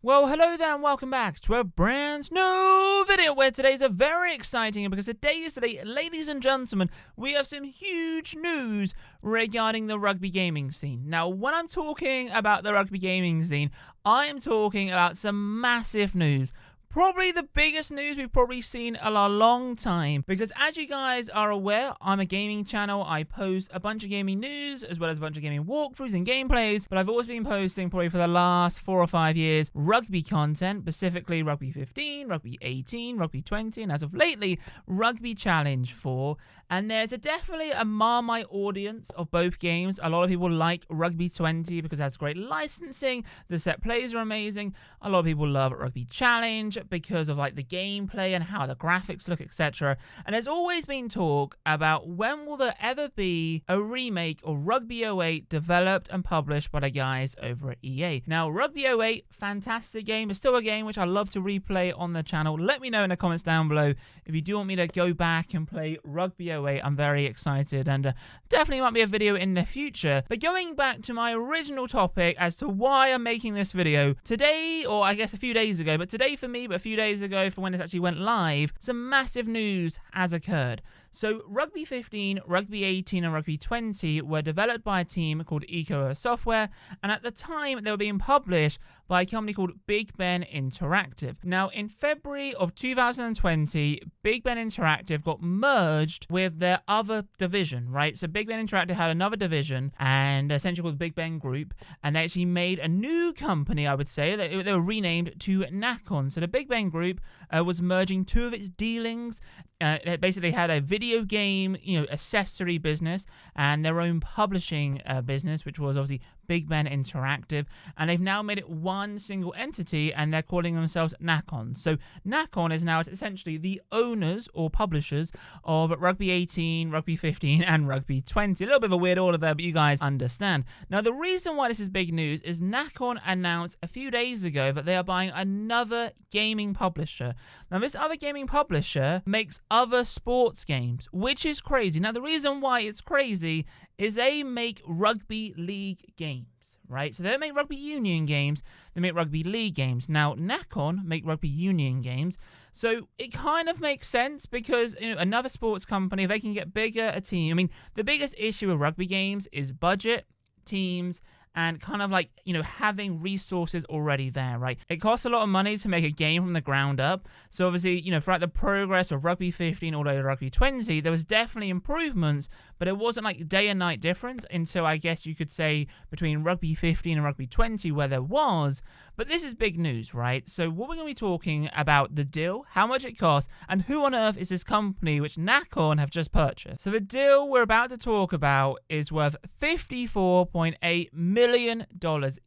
Well, hello there and welcome back to a brand new video where today's a very exciting because today, ladies and gentlemen, we have some huge news regarding the rugby gaming scene. Now, when I'm talking about the rugby gaming scene, I am talking about some massive news. Probably the biggest news we've probably seen in a long time, because as you guys are aware, I'm a gaming channel. I post a bunch of gaming news as well as a bunch of gaming walkthroughs and gameplays, but I've always been posting probably for the last 4 or 5 years rugby content, specifically Rugby 15, Rugby 18, Rugby 20, and as of lately, Rugby Challenge 4. And there's definitely a Marmite audience of both games. A lot of people like Rugby 20 because it has great licensing, the set plays are amazing. A lot of people love Rugby Challenge because of like the gameplay and how the graphics look, etc. And there's always been talk about when will there ever be a remake of Rugby 08 developed and published by the guys over at EA. Now, Rugby 08, fantastic game. It's still a game which I love to replay on the channel. Let me know in the comments down below if you do want me to go back and play Rugby 08. I'm very excited and definitely might be a video in the future. But going back to my original topic as to why I'm making this video today, or I guess a few days ago, but today for me, but a few days ago for when this actually went live, some massive news has occurred. So Rugby 15, Rugby 18 and Rugby 20 were developed by a team called Eco Software, and at the time they were being published by a company called Big Ben Interactive. Now in February of 2020, Big Ben Interactive got merged with their other division, right? So Big Ben Interactive had another division and essentially called Big Ben Group, and they actually made a new company, I would say. They were renamed to Nacon. So the Big Ben Group was merging two of its dealings. It basically had a video game, accessory business and their own publishing business, which was obviously Big Ben Interactive, and they've now made it one single entity and they're calling themselves Nacon. So Nacon is now essentially the owners or publishers of Rugby 18, Rugby 15 and Rugby 20. A little bit of a weird order there, but you guys understand. Now the reason why this is big news is Nacon announced a few days ago that they are buying another gaming publisher. Now this other gaming publisher makes other sports games, which is crazy. Now the reason why it's crazy is they make Rugby League games, right? So they don't make Rugby Union games, they make Rugby League games. Now, Nacon make Rugby Union games, so it kind of makes sense because another sports company, if they can get bigger a team. I mean, the biggest issue with rugby games is budget, teams, and kind of like, having resources already there, right? It costs a lot of money to make a game from the ground up. So obviously, throughout the progress of Rugby 15 all the way to Rugby 20, there was definitely improvements, but it wasn't like day and night difference until I guess you could say between Rugby 15 and Rugby 20 where there was. But this is big news, right? So what we're going to be talking about the deal, how much it costs, and who on earth is this company which Nacon have just purchased. So the deal we're about to talk about is worth $54.8 million.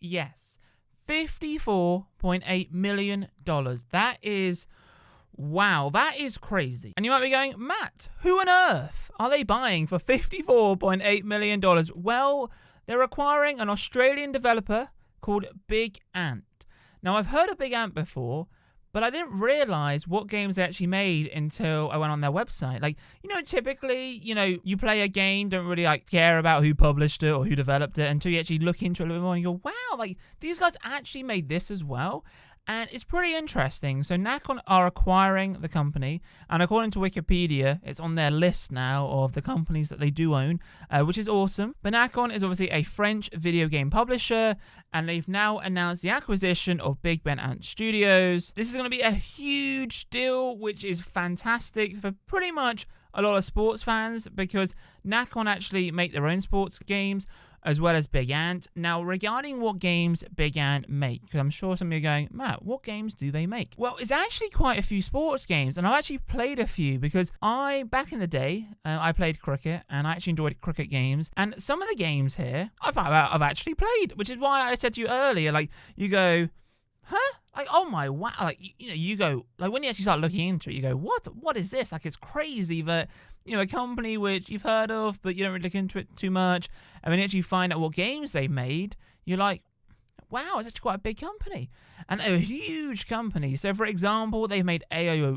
Yes, $54.8 million. That is, wow, that is crazy. And you might be going, Matt, who on earth are they buying for $54.8 million? Well, they're acquiring an Australian developer called Big Ant. Now, I've heard of Big Ant before, but I didn't realize what games they actually made until I went on their website. Like, typically, you play a game, don't really care about who published it or who developed it until you actually look into it a little bit more and you go, wow, these guys actually made this as well. And it's pretty interesting. So Nacon are acquiring the company, and according to Wikipedia, it's on their list now of the companies that they do own, which is awesome. But Nacon is obviously a French video game publisher, and they've now announced the acquisition of Big Ben Ant Studios. This is going to be a huge deal, which is fantastic for pretty much a lot of sports fans, because Nacon actually make their own sports games, as well as Big Ant. Now, regarding what games Big Ant make, because I'm sure some of you are going, Matt, what games do they make? Well, it's actually quite a few sports games, and I've actually played a few, because back in the day, I played cricket, and I actually enjoyed cricket games, and some of the games here, I've actually played, which is why I said to you earlier, you go, huh? Oh my wow, you go, when you actually start looking into it, you go, what is this? It's crazy that, a company which you've heard of, but you don't really look into it too much, and when you actually find out what games they've made, you're like, wow, it's actually quite a big company, and a huge company. So for example, they've made AO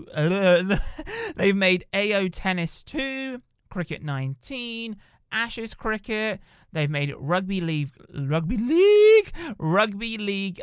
Tennis 2, Cricket 19, Ashes Cricket. They've made Rugby League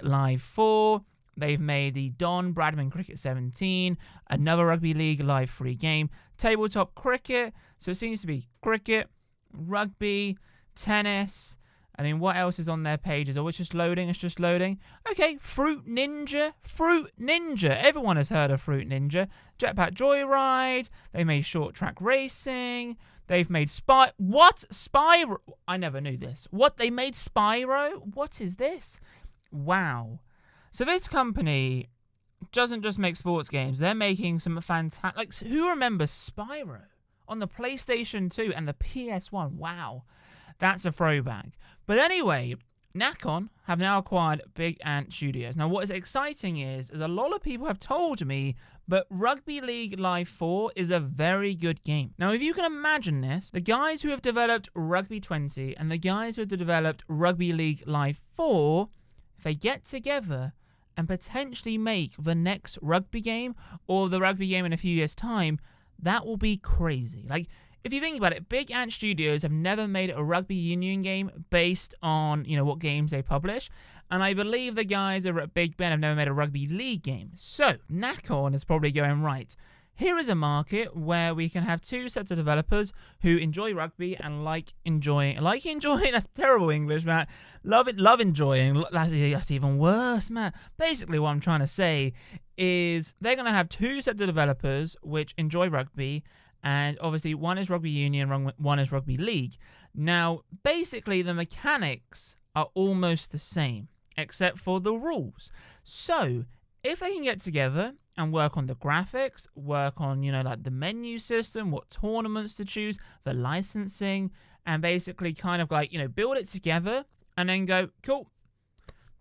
Live 4, They've made the Don Bradman Cricket 17, another Rugby League live free game, tabletop cricket. So it seems to be cricket, rugby, tennis. I mean, what else is on their pages? Oh, it's just loading. It's just loading. Okay, Fruit Ninja. Fruit Ninja. Everyone has heard of Fruit Ninja. Jetpack Joyride. They made short track racing. They've made What? Spyro? I never knew this. What? They made Spyro? What is this? Wow. So this company doesn't just make sports games. They're making some fantastic... Like, who remembers Spyro on the PlayStation 2 and the PS1? Wow. That's a throwback. But anyway, Nacon have now acquired Big Ant Studios. Now, what is exciting is a lot of people have told me, but Rugby League Live 4 is a very good game. Now, if you can imagine this, the guys who have developed Rugby 20 and the guys who have developed Rugby League Live 4, if they get together and potentially make the next rugby game or the rugby game in a few years' time, that will be crazy. Like, if you think about it, Big Ant Studios have never made a rugby union game based on, what games they publish. And I believe the guys over at Big Ben have never made a rugby league game. So, Nacon is probably going, right, here is a market where we can have two sets of developers who enjoy rugby and like enjoying, that's terrible English, Matt. Love enjoying, that's even worse, Matt. Basically, what I'm trying to say is they're going to have two sets of developers which enjoy rugby. And obviously, one is rugby union, one is rugby league. Now, basically, the mechanics are almost the same, except for the rules. So, if they can get together and work on the graphics, work on, like the menu system, what tournaments to choose, the licensing, and basically kind of like, build it together and then go, cool.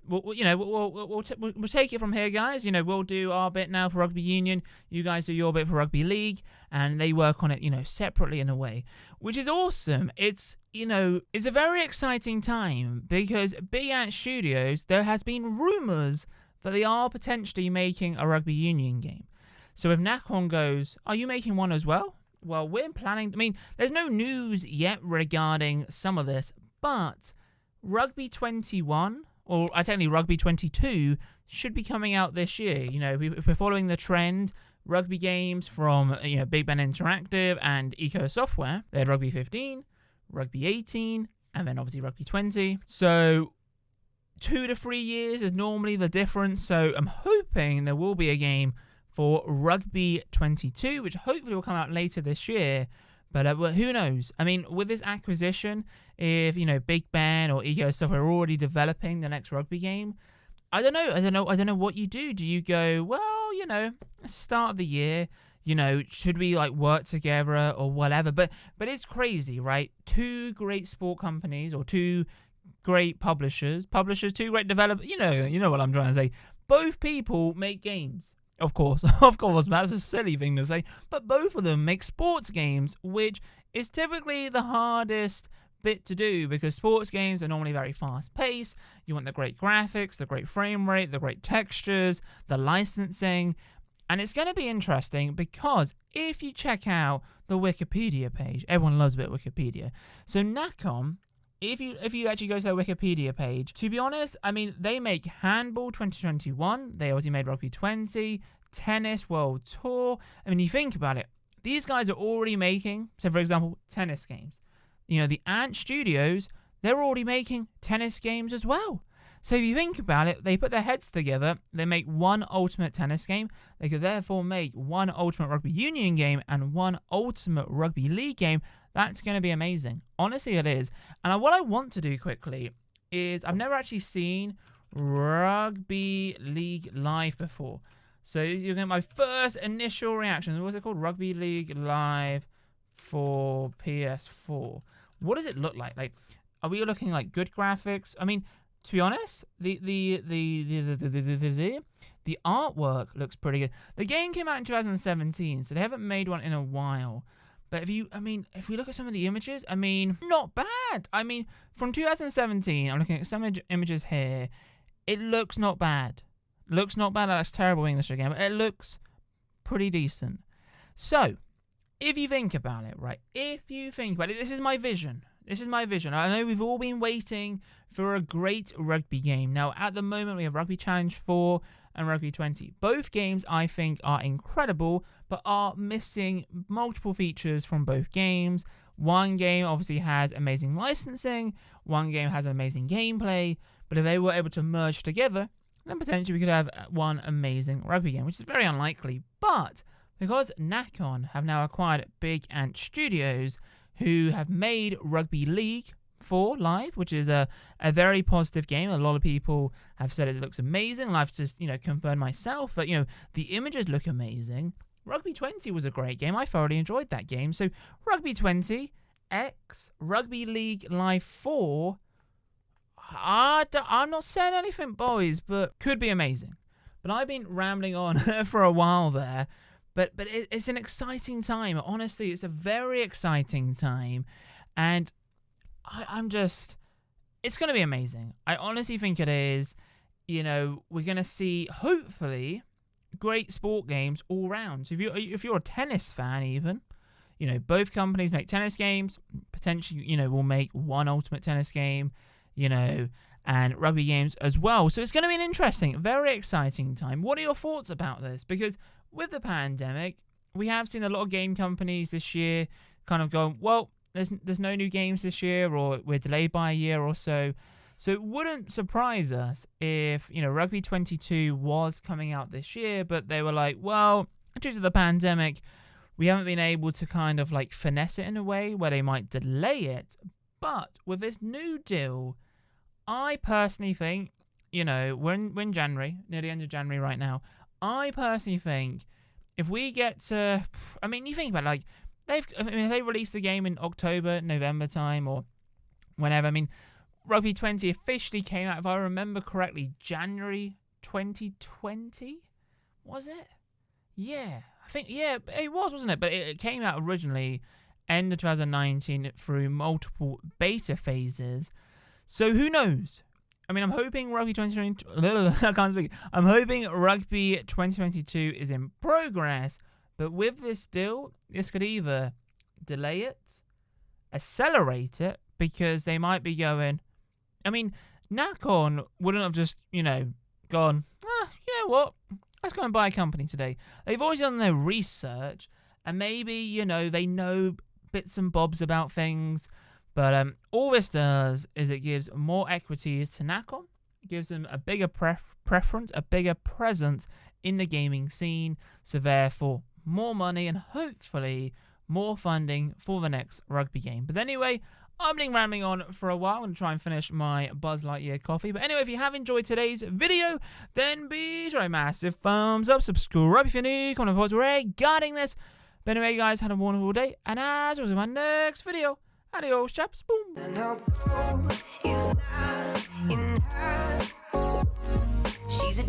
We'll take it from here, guys. We'll do our bit now for rugby union. You guys do your bit for rugby league, and they work on it, separately in a way, which is awesome. It's a very exciting time because Big Ant Studios, there has been rumors that they are potentially making a rugby union game. So if Nacon goes, are you making one as well? Well, we're planning. I mean, there's no news yet regarding some of this, but Rugby 21. Or technically Rugby 22 should be coming out this year. If we're following the trend, rugby games from Big Ben Interactive and Eco Software, they had Rugby 15, Rugby 18, and then obviously Rugby 20. So 2 to 3 years is normally the difference. So I'm hoping there will be a game for Rugby 22, which hopefully will come out later this year. But who knows? I mean, with this acquisition, if, Big Ben or Eco Software are already developing the next rugby game, I don't know what you do. Do you go, well, start of the year, should we work together or whatever? But it's crazy, right? Two great sport companies or two great publishers, two great developers, you know what I'm trying to say. Both people make games. Of course, Matt, that's a silly thing to say, but both of them make sports games, which is typically the hardest bit to do because sports games are normally very fast-paced. You want the great graphics, the great frame rate, the great textures, the licensing, and it's going to be interesting because if you check out the Wikipedia page, everyone loves a bit of Wikipedia. So Nacon, if you actually go to their Wikipedia page, to be honest, I mean, they make Handball 2021. They obviously made Rugby 20, Tennis World Tour. I mean, you think about it. These guys are already making, so for example, tennis games. The Ant Studios, they're already making tennis games as well. So if you think about it, they put their heads together, they make one ultimate tennis game. They could therefore make one ultimate rugby union game and one ultimate rugby league game. That's going to be amazing. Honestly, it is. And what I want to do quickly is I've never actually seen Rugby League Live before. So you get my first initial reaction. What's it called? Rugby League Live for PS4. What does it look like? Like, are we looking like good graphics? I mean, to be honest, the artwork looks pretty good. The game came out in 2017, so they haven't made one in a while. But if we look at some of the images, not bad. From 2017, I'm looking at some images here. It looks not bad. Looks not bad. That's terrible English again, but it looks pretty decent. So, if you think about it, right? This is my vision. I know we've all been waiting for a great rugby game. Now, at the moment, we have Rugby Challenge 4. and Rugby 20. Both games I think are incredible, but are missing multiple features from both games. One game obviously has amazing licensing, one game has amazing gameplay, but if they were able to merge together, then potentially we could have one amazing rugby game, which is very unlikely. But because Nacon have now acquired Big Ant Studios, who have made Rugby League 4 live, which is a very positive game. A lot of people have said it looks amazing. I've just, confirmed myself, but, the images look amazing. Rugby 20 was a great game. I thoroughly enjoyed that game. So Rugby 20 X Rugby League Live 4, I'm not saying anything, boys, but could be amazing. But I've been rambling on for a while there. But it's an exciting time. Honestly, it's a very exciting time. And it's going to be amazing. I honestly think it is. We're going to see, hopefully, great sport games all round. So if you're a tennis fan even, both companies make tennis games. Potentially, we'll make one ultimate tennis game, and rugby games as well. So it's going to be an interesting, very exciting time. What are your thoughts about this? Because with the pandemic, we have seen a lot of game companies this year kind of go, well, there's no new games this year, or we're delayed by a year or so. So it wouldn't surprise us if, Rugby 22 was coming out this year, but they were like, well, due to the pandemic, we haven't been able to kind of like finesse it in a way where they might delay it. But with this new deal, I personally think, we're in January, near the end of January right now. I personally think if we get to, you think about it, like, they released the game in October, November time, or whenever. Rugby 20 officially came out, if I remember correctly, January 2020, was it? Yeah, I think, yeah, it was, wasn't it? But it came out originally end of 2019 through multiple beta phases. So who knows? I'm hoping Rugby 2022, I can't speak. I'm hoping Rugby 2022 is in progress, but with this deal, this could either delay it, accelerate it, because they might be going, Nacon wouldn't have just, gone, you know what, let's go and buy a company today. They've always done their research, and maybe, they know bits and bobs about things. But all this does is it gives more equity to Nacon. It gives them a bigger preference, a bigger presence in the gaming scene. So therefore, more money and hopefully more funding for the next rugby game. But anyway, I've been rambling on for a while. I'm going to try and finish my Buzz Lightyear coffee. But anyway, if you have enjoyed today's video, then be sure to massive thumbs up, subscribe if you're new, comment thoughts regarding this. But anyway, guys, have a wonderful day. And as always, in my next video, adios, chaps. Boom. And her is not in her. She's a